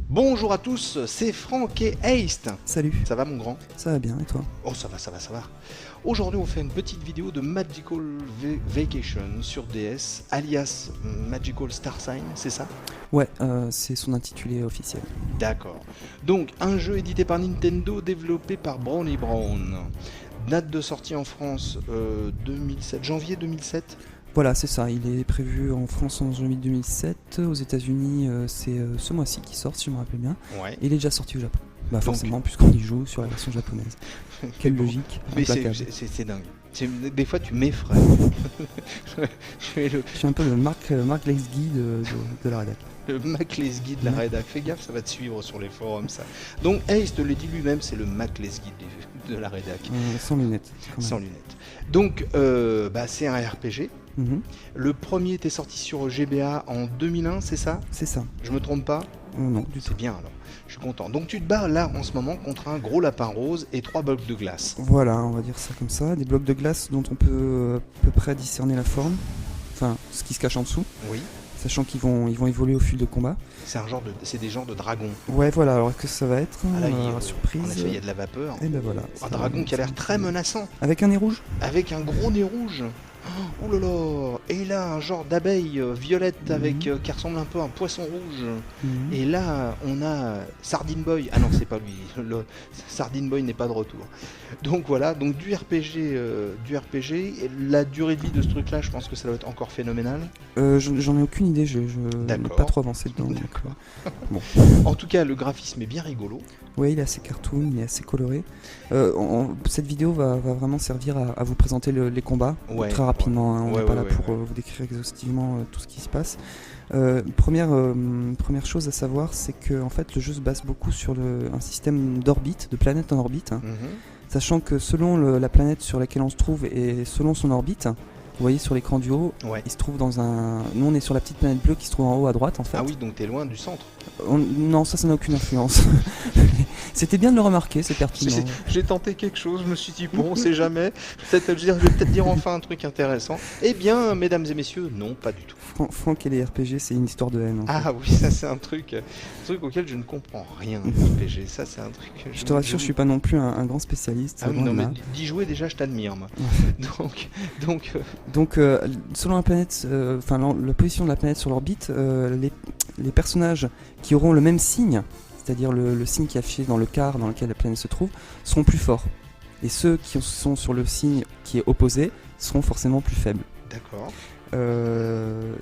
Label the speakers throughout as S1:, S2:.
S1: Bonjour à tous, c'est Franck et Heist.
S2: Salut.
S1: Ça va mon grand?
S2: Ça va bien, et toi?
S1: Oh ça va. Aujourd'hui on fait une petite vidéo de Magical Vacation sur DS, alias Magical Star Sign, c'est ça?
S2: Ouais, c'est son intitulé officiel.
S1: D'accord. Donc un jeu édité par Nintendo, développé par Brownie Brown. Date de sortie en France 2007, janvier 2007.
S2: Voilà, c'est ça, il est prévu en France en janvier 2007, aux États-Unis c'est ce mois-ci qui sort, si je me rappelle bien,
S1: Ouais.
S2: et il est déjà sorti au Japon. Bah forcément, puisqu'on y joue sur la version japonaise. Quelle logique.
S1: Mais c'est dingue. Des fois tu m'effraies.
S2: Je suis un peu le Marc Lesguy de la rédac.
S1: Le Mac Lesguy de la rédac, fais gaffe, ça va te suivre sur les forums ça. Donc Ace te le dit lui-même, c'est le Mac Lesguy de la rédac.
S2: Sans lunettes.
S1: Sans lunettes. Donc c'est un RPG. Le premier était sorti sur GBA en 2001, c'est ça?
S2: C'est ça.
S1: Je me trompe pas?
S2: Non, du tout.
S1: C'est bien alors, je suis content. Donc tu te bats là en ce moment contre un gros lapin rose et 3 blocs de glace.
S2: Voilà, on va dire ça comme ça. Des blocs de glace dont on peut à peu près discerner la forme. Enfin, ce qui se cache en dessous.
S1: Oui.
S2: Sachant qu'ils vont évoluer au fil de combat.
S1: C'est des genres de dragons.
S2: Ouais, voilà, alors qu'est-ce que ça va être?
S1: Surprise. En effet, il y a de la vapeur.
S2: Et ben voilà.
S1: Un dragon qui a l'air très menaçant.
S2: Avec un nez rouge?
S1: Avec un gros nez rouge. Oh là là. Et là, un genre d'abeille violette avec qui ressemble un peu à un poisson rouge. Et là, on a Sardine Boy. Ah non, c'est pas lui. Le Sardine Boy n'est pas de retour. Donc voilà, donc du RPG. Et la durée de vie de ce truc-là, je pense que ça doit être encore phénoménal.
S2: J'en ai aucune idée, je n'ai pas trop avancé dedans.
S1: Bon. En tout cas, le graphisme est bien rigolo.
S2: Oui, il est assez cartoon, il est assez coloré. Cette vidéo va vraiment servir à vous présenter les combats très rapidement. On n'est pas là pour vous décrire exhaustivement tout ce qui se passe. Première chose à savoir, c'est que en fait, le jeu se base beaucoup sur un système d'orbite, de planète en orbite. Sachant que selon la planète sur laquelle on se trouve et selon son orbite, vous voyez sur l'écran du haut, il se trouve dans un... Nous on est sur la petite planète bleue qui se trouve en haut à droite en fait.
S1: Ah oui, donc t'es loin du centre.
S2: Non, ça n'a aucune influence. C'était bien de le remarquer, c'est pertinent.
S1: J'ai tenté quelque chose, je me suis dit bon, on sait jamais. Je vais peut-être dire enfin un truc intéressant. Eh bien, mesdames et messieurs, non, pas du tout.
S2: Franck et les RPG, c'est une histoire de haine.
S1: Ah oui, ça c'est un truc auquel je ne comprends rien. RPG, ça c'est un truc.
S2: Je te rassure, je suis pas non plus un grand spécialiste.
S1: Ah non, mais d'y jouer déjà, je t'admire moi.
S2: Donc, selon la planète, la position de la planète sur l'orbite, les personnages qui auront le même signe, c'est-à-dire le signe qui est affiché dans le quart dans lequel la planète se trouve, seront plus forts. Et ceux qui sont sur le signe qui est opposé seront forcément plus faibles.
S1: D'accord.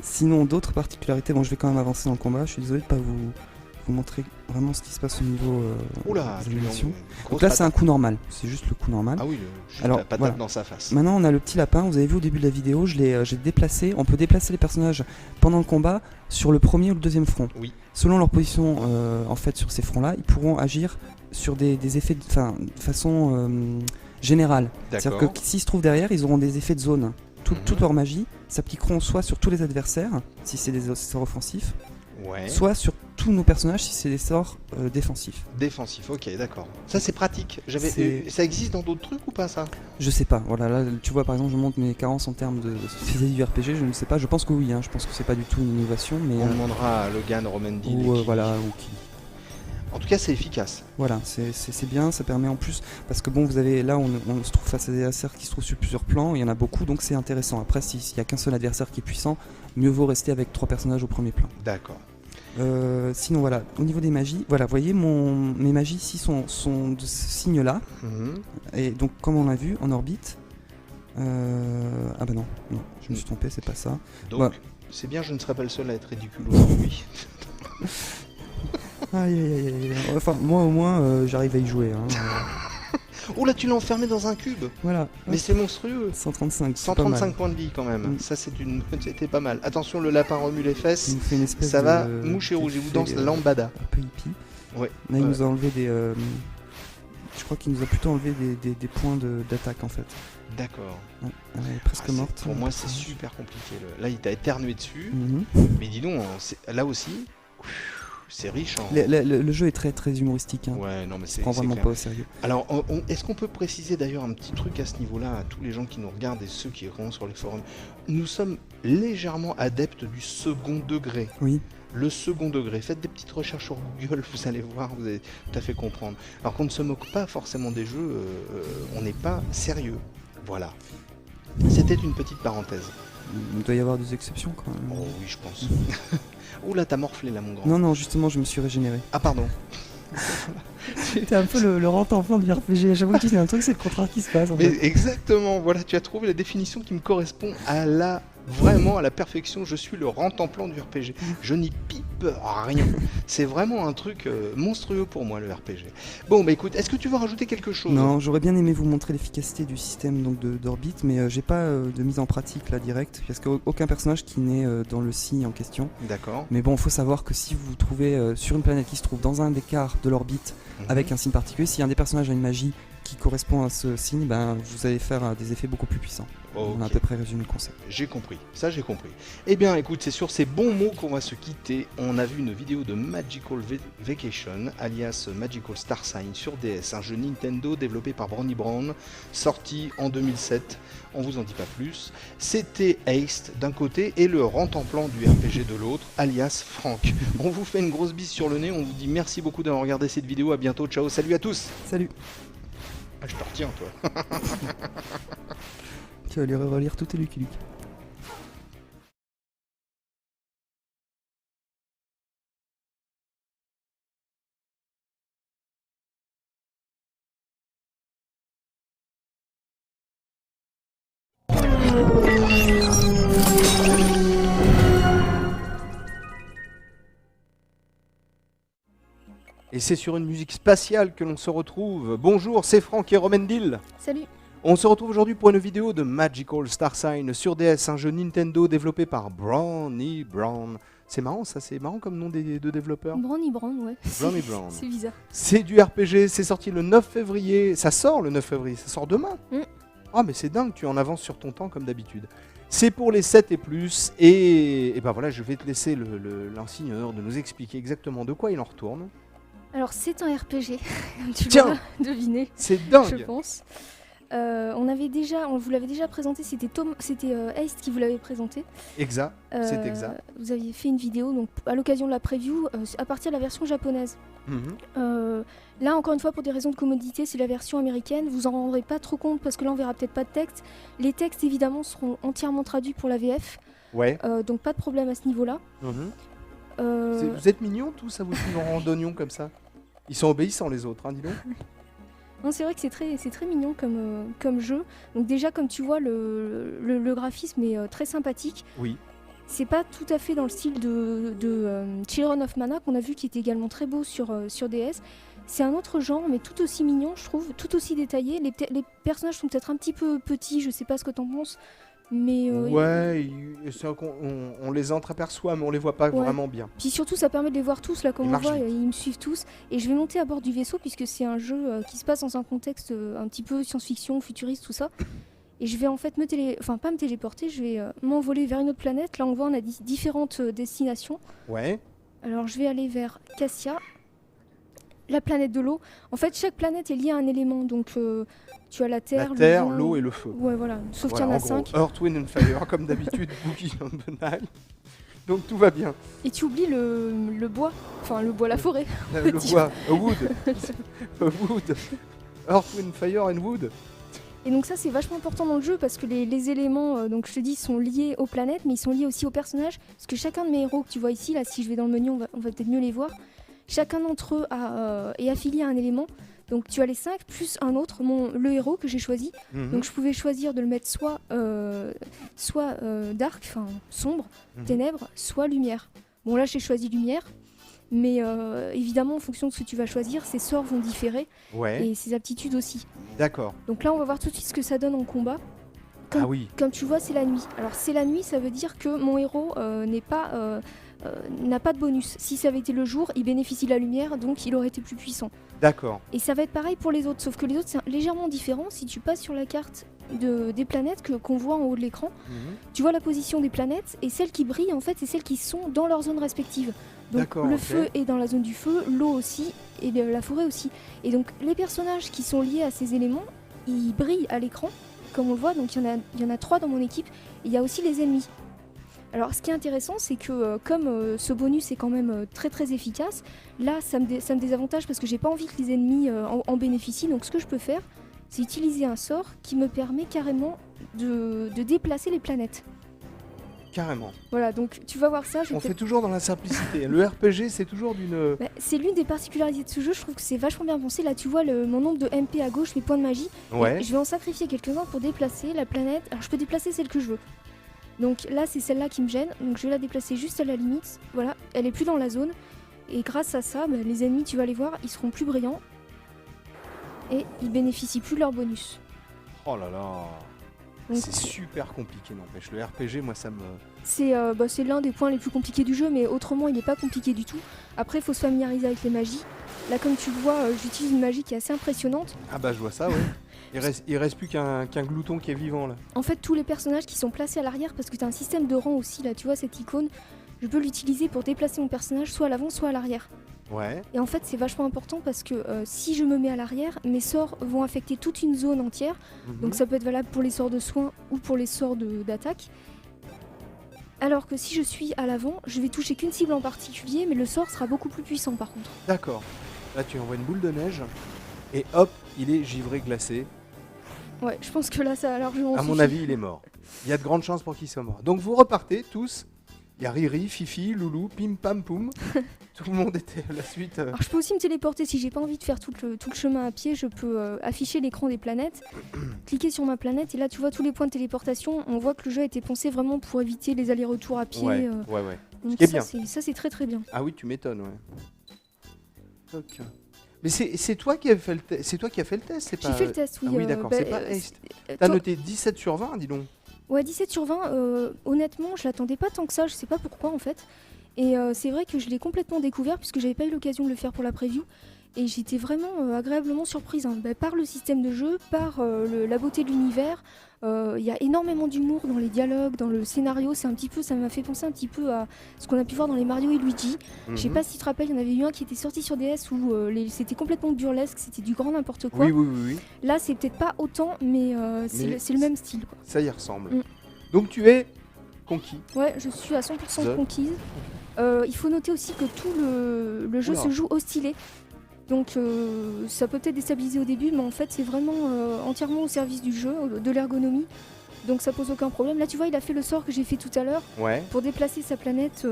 S2: Sinon, d'autres particularités, bon, je vais quand même avancer dans le combat, je suis désolé de ne pas vous montrer vraiment ce qui se passe au niveau des animations. Donc là, c'est un coup normal, c'est juste le coup normal.
S1: Ah oui, la patate dans sa face.
S2: Maintenant, on a le petit lapin, vous avez vu au début de la vidéo, j'ai déplacé, on peut déplacer les personnages pendant le combat sur le premier ou le deuxième front.
S1: Oui.
S2: Selon leur position en fait sur ces fronts-là, ils pourront agir sur des effets de façon générale. C'est-à-dire que s'ils se trouvent derrière, ils auront des effets de zone. Toute leur magie s'appliqueront soit sur tous les adversaires, si c'est des sorts offensifs, soit sur tous nos personnages si c'est des sorts défensifs.
S1: Défensifs, ok, d'accord. Ça c'est pratique. Ça existe dans d'autres trucs ou pas ça?
S2: Je sais pas, voilà, là tu vois par exemple je montre mes carences en termes de vis-à-vis du RPG, je ne sais pas, je pense que oui, je pense que c'est pas du tout une innovation. Mais
S1: on demandera à Logan Romendi.
S2: Ou qui.
S1: En tout cas, c'est efficace.
S2: Voilà, c'est bien, ça permet en plus, parce que bon, vous avez là, on se trouve face à des adversaires qui se trouvent sur plusieurs plans, il y en a beaucoup, donc c'est intéressant. Après, s'il n'y a qu'un seul adversaire qui est puissant, mieux vaut rester avec 3 personnages au premier plan.
S1: D'accord.
S2: Sinon, voilà, au niveau des magies, voilà, vous voyez, mes magies ici sont de ce signe-là, et donc, comme on l'a vu, en orbite, ah bah non, je me suis trompé, c'est pas ça.
S1: Donc, c'est bien, je ne serai pas le seul à être ridicule aujourd'hui.
S2: Aïe. Enfin, moi au moins, j'arrive à y jouer.
S1: Oh là, tu l'as enfermé dans un cube.
S2: Voilà.
S1: Mais c'est monstrueux.
S2: 135
S1: points de vie quand même. Ça, c'était pas mal. Attention, le lapin remue les fesses.
S2: Ça
S1: ça va moucher rouge. Il vous danse lambada.
S2: Un peu hippie.
S1: Ouais.
S2: Là, il nous a enlevé des... Je crois qu'il nous a plutôt enlevé des points d'attaque en fait.
S1: D'accord.
S2: Elle est presque morte.
S1: Pour moi, c'est super compliqué. Là, il t'a éternué dessus. Mais dis donc, là aussi... c'est riche.
S2: Le jeu est très très humoristique. Hein.
S1: Ouais, non, mais c'est
S2: prend vraiment
S1: clair.
S2: pas au sérieux.
S1: Alors, est-ce qu'on peut préciser d'ailleurs un petit truc à ce niveau-là, à tous les gens qui nous regardent et ceux qui rentrent sur les forums? Nous sommes légèrement adeptes du second degré.
S2: Oui.
S1: Le second degré. Faites des petites recherches sur Google, vous allez voir, vous allez tout à fait comprendre. Alors qu'on ne se moque pas forcément des jeux, on n'est pas sérieux. Voilà. C'était une petite parenthèse.
S2: Il doit y avoir des exceptions quand même.
S1: Oh oui, je pense. Oula, t'as morflé là, mon grand.
S2: Non, justement, je me suis régénéré.
S1: Ah, pardon.
S2: T'es un peu le rente-enfant du RPG. J'avoue que tu dis un truc, c'est le contraire qui se passe. En fait.
S1: Exactement, voilà, tu as trouvé la définition qui me correspond vraiment à la perfection. Je suis le rente-en-plan du RPG. Je n'y pipe rien. C'est vraiment un truc monstrueux pour moi, le RPG. Bon, bah écoute, est-ce que tu veux rajouter quelque chose?
S2: Non, j'aurais bien aimé vous montrer l'efficacité du système donc d'Orbit, mais j'ai pas de mise en pratique là direct, parce qu'aucun personnage qui naît dans le signe en question.
S1: D'accord.
S2: Mais bon, il faut savoir que si vous vous trouvez sur une planète qui se trouve dans un des quarts de l'orbite avec un signe particulier, si un des personnages a une magie qui correspond à ce signe, ben, vous allez faire des effets beaucoup plus puissants. Okay. On a à peu près résumé le concept.
S1: J'ai compris, ça j'ai compris. Eh bien écoute, c'est sur ces bons mots qu'on va se quitter. On a vu une vidéo de Magical Vacation, alias Magical Star Sign sur DS, un jeu Nintendo développé par Brownie Brown, sorti en 2007. On vous en dit pas plus. C'était Haste d'un côté et le rente-en-plan du RPG de l'autre, alias Franck. On vous fait une grosse bise sur le nez, on vous dit merci beaucoup d'avoir regardé cette vidéo, à bientôt, ciao, salut à tous.
S2: Salut.
S1: Ah, je te retiens, toi.
S2: Tu vas aller relire tout tes Lucky Luke.
S1: Et c'est sur une musique spatiale que l'on se retrouve. Bonjour, c'est Franck et Romendil.
S3: Salut.
S1: On se retrouve aujourd'hui pour une vidéo de Magical Star Sign sur DS, un jeu Nintendo développé par Brownie Brown. C'est marrant ça, c'est marrant comme nom de développeurs.
S3: Brownie Brown, ouais.
S1: Brownie Brown.
S3: C'est bizarre.
S1: C'est du RPG, c'est sorti le 9 février. Ça sort le 9 février, ça sort demain. Ah mais c'est dingue, tu en avances sur ton temps comme d'habitude. C'est pour les 7 et plus, et ben voilà, je vais te laisser l'insigne de nous expliquer exactement de quoi il en retourne.
S3: Alors c'est un RPG, comme tu l'as deviné.
S1: C'est dingue.
S3: Je pense. On vous l'avait déjà présenté, c'était Haste qui vous l'avait présenté.
S1: Exact, c'est exact.
S3: Vous aviez fait une vidéo donc, à l'occasion de la preview à partir de la version japonaise. Là encore une fois pour des raisons de commodité, c'est la version américaine, vous en rendrez pas trop compte parce que là on verra peut-être pas de texte. Les textes évidemment seront entièrement traduits pour la VF,
S1: ouais.
S3: Donc pas de problème à ce niveau-là.
S1: Vous êtes mignons tous, ça vous suit en rang d'oignons comme ça. Ils sont obéissants les autres, hein, dis donc.
S3: Non, c'est vrai que c'est très mignon comme jeu. Donc déjà, comme tu vois, le graphisme est très sympathique.
S1: Oui.
S3: C'est pas tout à fait dans le style de Children of Mana qu'on a vu, qui était également très beau sur DS. C'est un autre genre, mais tout aussi mignon, je trouve, tout aussi détaillé. Les personnages sont peut-être un petit peu petits, je sais pas ce que t'en penses. Mais
S1: ouais, on les entreaperçoit, mais on les voit pas vraiment bien.
S3: Puis surtout, ça permet de les voir tous, là, comme on voit, ils me suivent tous. Et je vais monter à bord du vaisseau, puisque c'est un jeu qui se passe dans un contexte un petit peu science-fiction, futuriste, tout ça. Et je vais en fait pas me téléporter, je vais m'envoler vers une autre planète. Là, on voit, on a différentes destinations.
S1: Ouais.
S3: Alors, je vais aller vers Cassia, la planète de l'eau. En fait, chaque planète est liée à un élément, donc... tu as la terre,
S1: l'eau et le feu.
S3: Ouais, voilà. Sauf qu'il y en a 5.
S1: Earth, Wind and Fire, comme d'habitude, Boogie on the Nile. Donc tout va bien.
S3: Et tu oublies le bois. Enfin, le bois, la forêt.
S1: Le bois, wood. Wood. Earth, Wind, Fire and Wood.
S3: Et donc ça, c'est vachement important dans le jeu parce que les éléments, donc je te dis, sont liés aux planètes, mais ils sont liés aussi aux personnages. Parce que chacun de mes héros que tu vois ici, là, si je vais dans le menu, on va peut-être mieux les voir. Chacun d'entre eux est affilié à un élément. Donc tu as les 5 plus un autre, le héros que j'ai choisi. Donc je pouvais choisir de le mettre soit dark, enfin sombre, ténèbres, soit lumière. Bon là j'ai choisi lumière, mais évidemment en fonction de ce que tu vas choisir, ses sorts vont différer et ses aptitudes aussi.
S1: D'accord.
S3: Donc là on va voir tout de suite ce que ça donne en combat.
S1: Ah oui.
S3: Comme tu vois, c'est la nuit. Alors c'est la nuit, ça veut dire que mon héros n'est pas n'a pas de bonus. Si ça avait été le jour, il bénéficie de la lumière, donc il aurait été plus puissant.
S1: D'accord.
S3: Et ça va être pareil pour les autres, sauf que les autres c'est légèrement différent. Si tu passes sur la carte des planètes qu'on voit en haut de l'écran, tu vois la position des planètes, et celles qui brillent en fait, c'est celles qui sont dans leur zone respective. Donc le feu est dans la zone du feu, l'eau aussi, et la forêt aussi. Et donc les personnages qui sont liés à ces éléments, ils brillent à l'écran, comme on le voit. Donc il y en a 3 dans mon équipe, et il y a aussi les ennemis. Alors ce qui est intéressant, c'est que comme ce bonus est quand même très très efficace, là ça me désavantage parce que j'ai pas envie que les ennemis en bénéficient. Donc ce que je peux faire, c'est utiliser un sort qui me permet carrément de déplacer les planètes.
S1: Carrément.
S3: Voilà, donc tu vas voir ça.
S1: On fait toujours dans la simplicité. Le RPG, c'est toujours d'une...
S3: c'est l'une des particularités de ce jeu, je trouve que c'est vachement bien pensé. Là tu vois mon nombre de MP à gauche, mes points de magie.
S1: Ouais.
S3: Je vais en sacrifier quelques-uns pour déplacer la planète. Alors je peux déplacer celle que je veux. Donc là c'est celle-là qui me gêne, donc je vais la déplacer juste à la limite. Voilà, elle est plus dans la zone. Et grâce à ça, les ennemis, tu vas les voir, ils seront plus brillants. Et ils bénéficient plus de leur bonus.
S1: Oh là là. Donc, c'est super compliqué, n'empêche. Le RPG, moi, ça me...
S3: C'est l'un des points les plus compliqués du jeu, mais autrement, il n'est pas compliqué du tout. Après, il faut se familiariser avec les magies. Là, comme tu le vois, j'utilise une magie qui est assez impressionnante.
S1: Ah bah, je vois ça, ouais. Il reste plus qu'un glouton qui est vivant, là.
S3: En fait, tous les personnages qui sont placés à l'arrière, parce que tu as un système de rang aussi, là, tu vois, cette icône, je peux l'utiliser pour déplacer mon personnage soit à l'avant, soit à l'arrière.
S1: Ouais.
S3: Et en fait, c'est vachement important parce que si je me mets à l'arrière, mes sorts vont affecter toute une zone entière. Donc ça peut être valable pour les sorts de soins ou pour les sorts d'attaque. Alors que si je suis à l'avant, je vais toucher qu'une cible en particulier, mais le sort sera beaucoup plus puissant par contre.
S1: D'accord. Là, tu envoies une boule de neige et hop, il est givré glacé.
S3: Ouais, je pense que là, ça a largement
S1: suffi. À mon avis, il est mort. Il y a de grandes chances pour qu'il soit mort. Donc vous repartez tous. Il y a Riri, Fifi, Loulou, Pim Pam Poum. Tout le monde était à la suite.
S3: Alors je peux aussi me téléporter si j'ai pas envie de faire tout le chemin à pied. Je peux afficher l'écran des planètes, cliquer sur ma planète et là tu vois tous les points de téléportation. On voit que le jeu a été pensé vraiment pour éviter les allers-retours à pied.
S1: Ouais.
S3: Donc
S1: ce qui est bien.
S3: Ça c'est très très bien.
S1: Ah oui, tu m'étonnes, ouais. Ok. Mais c'est toi qui as fait le test. C'est toi qui as fait le test, c'est pas...
S3: J'ai fait le test, oui.
S1: Ah oui, d'accord. C'est pas Ace. T'as noté 17 sur 20, dis donc.
S3: Ouais, 17 sur 20, honnêtement, je l'attendais pas tant que ça, je sais pas pourquoi en fait. Et c'est vrai que je l'ai complètement découvert puisque j'avais pas eu l'occasion de le faire pour la preview. Et j'étais vraiment agréablement surprise par le système de jeu, par la beauté de l'univers. Il y a énormément d'humour dans les dialogues, dans le scénario. Ça m'a fait penser un petit peu à ce qu'on a pu voir dans les Mario et Luigi. Je sais pas si tu te rappelles, il y en avait eu un qui était sorti sur DS où c'était complètement burlesque, c'était du grand n'importe quoi.
S1: Oui.
S3: Là, c'est peut-être pas autant, mais c'est le même style, quoi.
S1: Ça y ressemble. Donc tu es conquis.
S3: Ouais, je suis à 100% conquise. Il faut noter aussi que tout le jeu se joue au stylet. Donc ça peut peut-être déstabiliser au début, mais en fait c'est vraiment entièrement au service du jeu, de l'ergonomie. Donc ça pose aucun problème. Là tu vois, il a fait le sort que j'ai fait tout à l'heure pour déplacer sa planète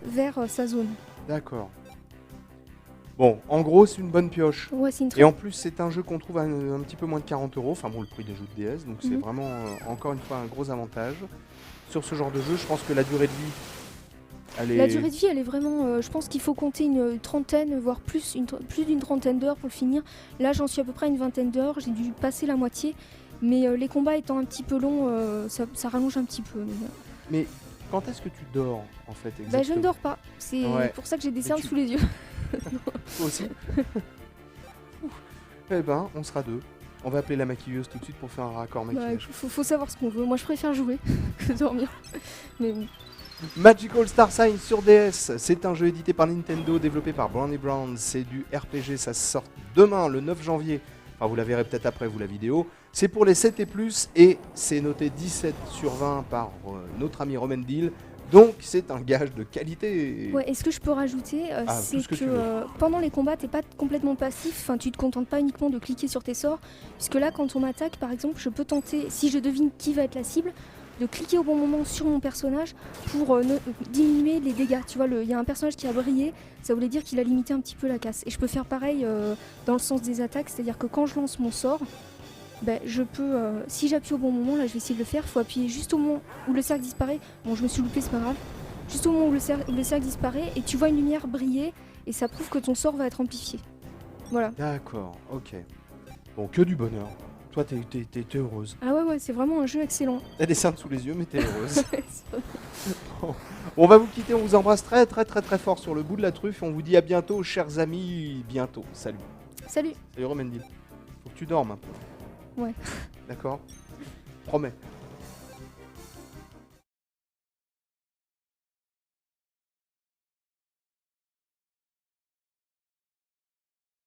S3: vers sa zone.
S1: D'accord. Bon, en gros c'est une bonne pioche.
S3: Ouais, c'est une
S1: Et en plus c'est un jeu qu'on trouve à un petit peu moins de 40 €. Enfin bon, le prix des jeux de DS, donc c'est vraiment encore une fois un gros avantage. Sur ce genre de jeu, je pense que la durée de vie...
S3: La durée de vie, elle est vraiment... je pense qu'il faut compter une trentaine, voire plus d'une trentaine d'heures pour le finir. Là, j'en suis à peu près à une vingtaine d'heures. J'ai dû passer la moitié. Mais les combats étant un petit peu longs, ça rallonge un petit peu.
S1: Mais quand est-ce que tu dors, en fait, exactement ?
S3: Je ne dors pas. C'est pour ça que j'ai des cernes sous les yeux.
S1: Toi aussi. Eh ben, on sera deux. On va appeler la maquilleuse tout de suite pour faire un raccord maquillage.
S3: Faut savoir ce qu'on veut. Moi, je préfère jouer que dormir. Mais...
S1: Magical Star Sign sur DS, c'est un jeu édité par Nintendo, développé par Brownie Brown, c'est du RPG, ça sort demain le 9 janvier, enfin vous la verrez peut-être après vous la vidéo, c'est pour les 7 et plus et c'est noté 17 sur 20 par notre ami Romendil, donc c'est un gage de qualité.
S3: Ouais, et ce que je peux rajouter, c'est que pendant les combats t'es pas complètement passif, enfin tu te contentes pas uniquement de cliquer sur tes sorts, puisque là quand on m'attaque par exemple, je peux tenter, si je devine qui va être la cible, de cliquer au bon moment sur mon personnage pour diminuer les dégâts. Tu vois, il y a un personnage qui a brillé, ça voulait dire qu'il a limité un petit peu la casse. Et je peux faire pareil dans le sens des attaques, c'est-à-dire que quand je lance mon sort, je peux, si j'appuie au bon moment, là je vais essayer de le faire, il faut appuyer juste au moment où le cercle disparaît. Bon, je me suis loupé, c'est pas grave. Juste au moment où le cercle disparaît et tu vois une lumière briller et ça prouve que ton sort va être amplifié. Voilà.
S1: D'accord, ok. Bon, que du bonheur. Toi, t'es heureuse.
S3: Ah ouais, c'est vraiment un jeu excellent.
S1: T'as des cernes sous les yeux, mais t'es heureuse. On va vous quitter, on vous embrasse très très très très fort sur le bout de la truffe. On vous dit à bientôt, chers amis. Bientôt. Salut.
S3: Salut.
S1: Salut Romendil. Faut que tu dormes un peu.
S3: Ouais.
S1: D'accord. Promets.